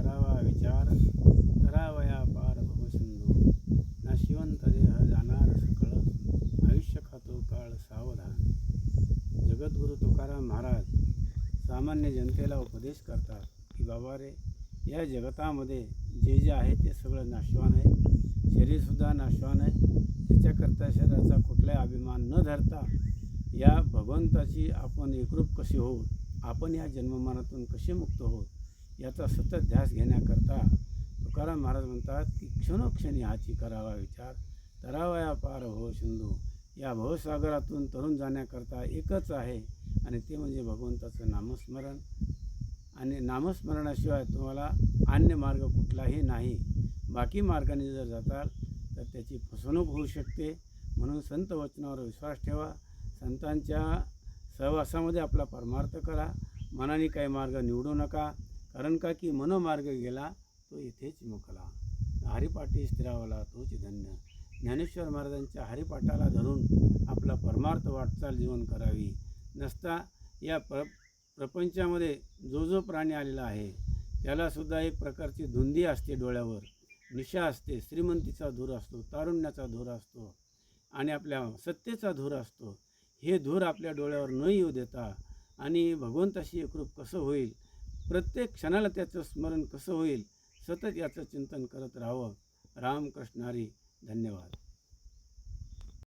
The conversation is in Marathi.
करावा विचार, करावया पार भवसिंधू. नाशिवंत देह जाणार सकळ, आयुष्य खातो काळ सावधान. जगद्गुरू तुकाराम महाराज सामान्य जनतेला उपदेश करतात की बाबा रे, या जगतामध्ये जे जे आहे ते सगळं नाशवान आहे. शरीरसुद्धा नाशवान आहे. त्याच्याकरता शरीराचा कुठलाही अभिमान न धरता या भगवंताची आपण एकरूप कसे होऊ, आपण या जन्ममरणातून कसे मुक्त होऊ, याचा सतत ध्यास घेण्याकरता तुकाराम महाराज म्हणतात की क्षणोक्षणी हाची करावा विचार, तरावया पार भव सिंधू. या भवसागरातून तरुण जाण्याकरता एकच आहे आणि ते म्हणजे भगवंताचं नामस्मरण. आणि नामस्मरणाशिवाय तुम्हाला अन्य मार्ग कुठलाही नाही. बाकी मार्गाने जर जाताल तर त्याची फसवणूक होऊ शकते. म्हणून संत वचनावर विश्वास ठेवा. संतांच्या सहवासामध्ये आपला परमार्थ करा. मनाने काही मार्ग निवडू नका. कारण का की मनोमार्ग गेला तो इथेच मुकला. हरिपाठी स्थिरावला तोच धन्य. ज्ञानेश्वर महाराजांच्या हरिपाठाला धरून आपला परमार्थ वाटचाल जीवन करावी. नसता या प्रपंचामध्ये जो जो प्राणी आलेला आहे त्यालासुद्धा एक प्रकारची धुंदी असते डोळ्यावर, निशा असते, श्रीमंतीचा धूर असतो, तारुण्याचा धूर असतो आणि आपल्या सत्तेचा धूर असतो. हे धूर आपल्या डोळ्यावर न येऊ देता आणि भगवंताशी एकरूप कसं होईल, प्रत्येक क्षणाला त्याचं स्मरण कसं होईल, सतत याचं चिंतन करत राहावं. रामकृष्ण हरी. धन्यवाद.